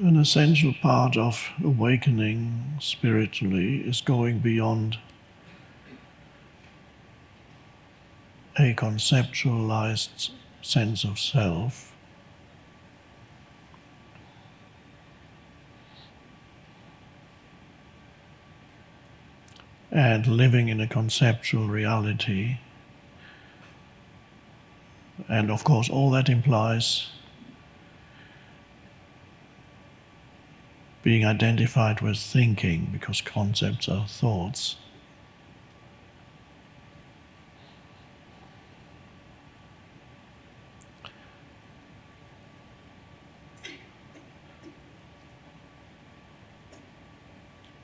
an essential part of awakening spiritually is going beyond a conceptualized sense of self and living in a conceptual reality. And of course, all that implies being identified with thinking, because concepts are thoughts.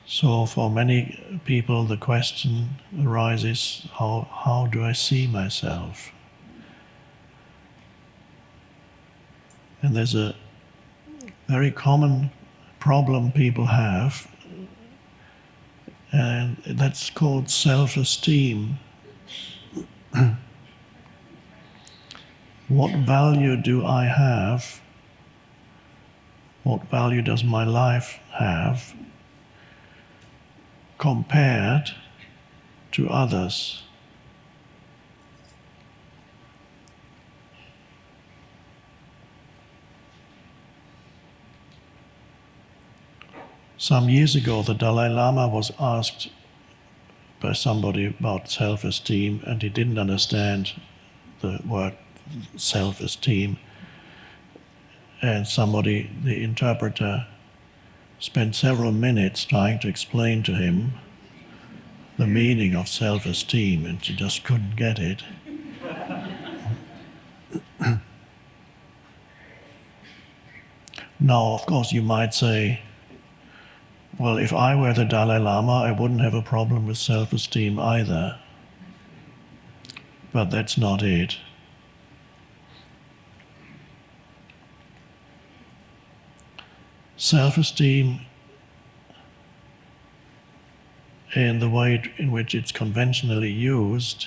So for many people the question arises, how do I see myself? And there's a very common problem people have, and that's called self-esteem. What value do I have? What value does my life have compared to others? Some years ago, the Dalai Lama was asked by somebody about self-esteem, and he didn't understand the word self-esteem. And somebody, the interpreter, spent several minutes trying to explain to him the meaning of self-esteem, and he just couldn't get it. Now, of course, you might say, well, if I were the Dalai Lama, I wouldn't have a problem with self-esteem either. But that's not it. Self-esteem, in the way in which it's conventionally used,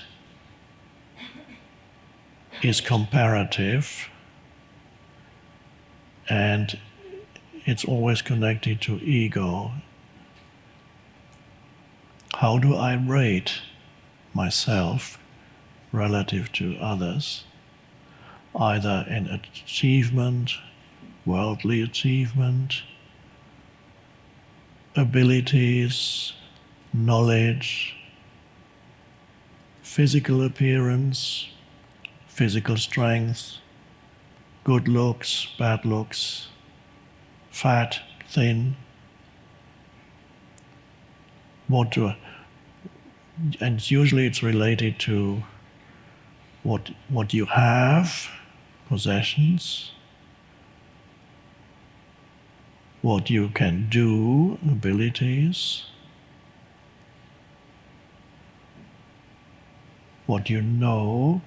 is comparative, and it's always connected to ego. How do I rate myself relative to others? Either in achievement, worldly achievement, abilities, knowledge, physical appearance, physical strength, good looks, bad looks, fat, thin. And usually it's related to what you have, possessions, what you can do, abilities, what you know,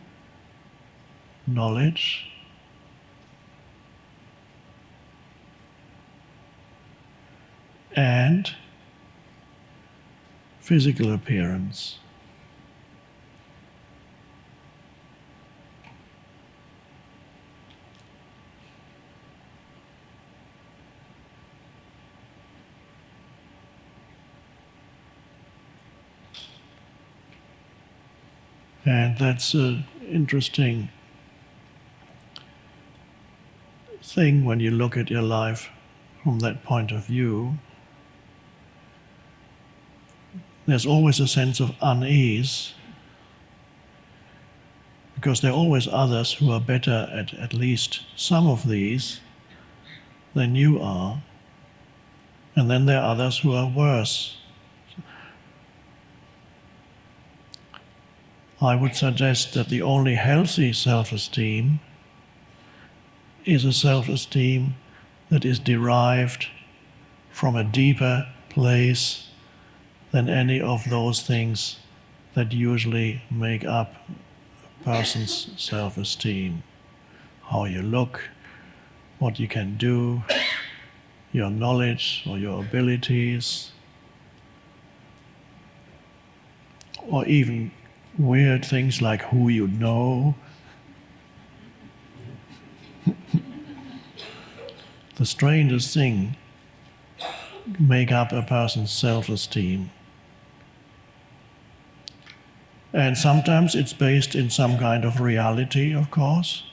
knowledge, and physical appearance. And that's an interesting thing when you look at your life from that point of view. There's always a sense of unease, because there are always others who are better at least some of these than you are, and then there are others who are worse. I would suggest that the only healthy self-esteem is a self-esteem that is derived from a deeper place than any of those things that usually make up a person's self-esteem. How you look, what you can do, your knowledge or your abilities, or even weird things like who you know. the strangest thing make up a person's self-esteem. And sometimes it's based in some kind of reality, of course.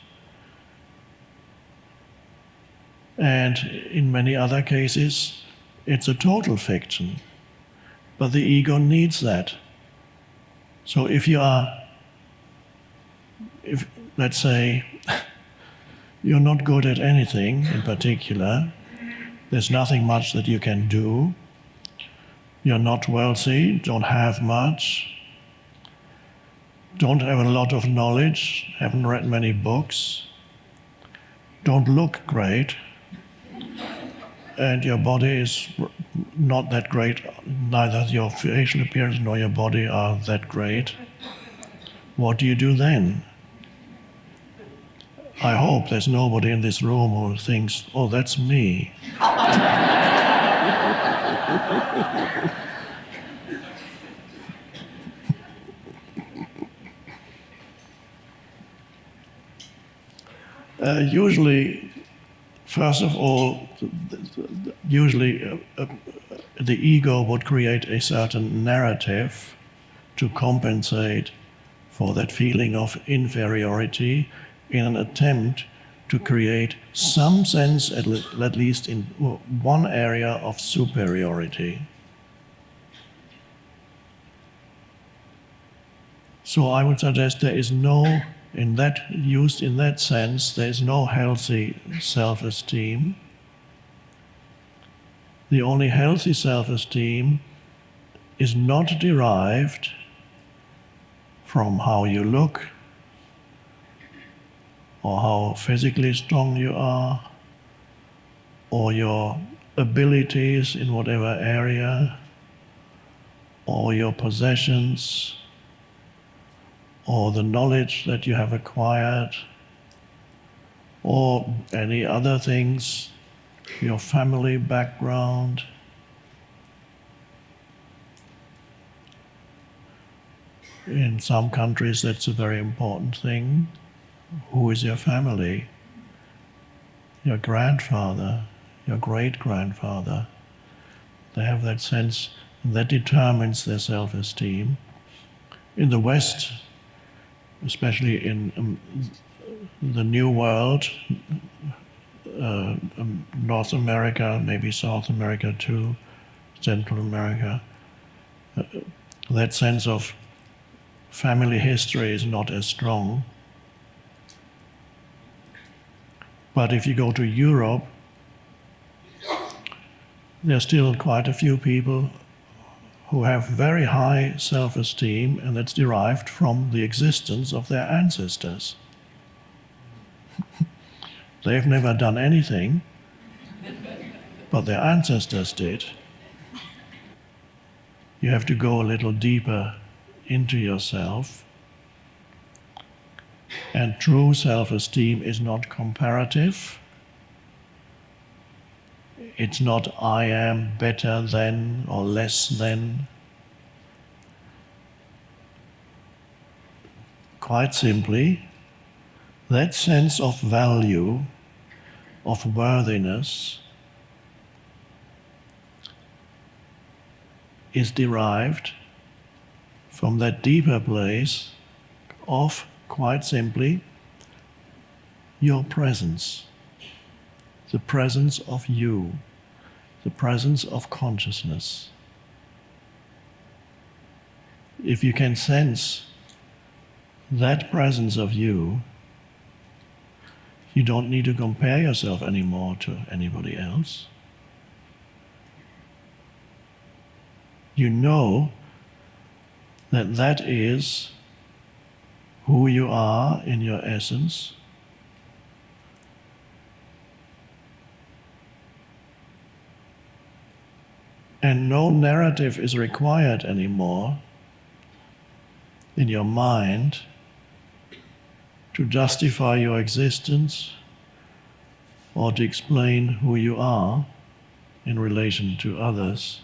And in many other cases, it's a total fiction. But the ego needs that. So if let's say, you're not good at anything in particular, there's nothing much that you can do, you're not wealthy, don't have much, don't have a lot of knowledge, haven't read many books, don't look great, and your body is not that great, neither your facial appearance nor your body are that great, what do you do then? I hope there's nobody in this room who thinks, oh, that's me. Usually, first of all, the ego would create a certain narrative to compensate for that feeling of inferiority in an attempt to create some sense, at least in one area, of superiority. So I would suggest there is no, used in that sense, there is no healthy self-esteem. The only healthy self-esteem is not derived from how you look, or how physically strong you are, or your abilities in whatever area, or your possessions, or the knowledge that you have acquired, or any other things, your family background. In some countries that's a very important thing. Who is your family? Your grandfather, your great-grandfather. They have that sense, and that determines their self-esteem. In the West, especially in the New World, North America, maybe South America too, Central America, that sense of family history is not as strong. But if you go to Europe, there are still quite a few people who have very high self-esteem, and that's derived from the existence of their ancestors. They've never done anything, but their ancestors did. You have to go a little deeper into yourself. And true self-esteem is not comparative. It's not I am better than or less than. Quite simply, that sense of value, of worthiness, is derived from that deeper place of, quite simply, your presence, the presence of you, the presence of consciousness. If you can sense that presence of you, you don't need to compare yourself anymore to anybody else. You know that that is who you are in your essence. And no narrative is required anymore in your mind to justify your existence or to explain who you are in relation to others.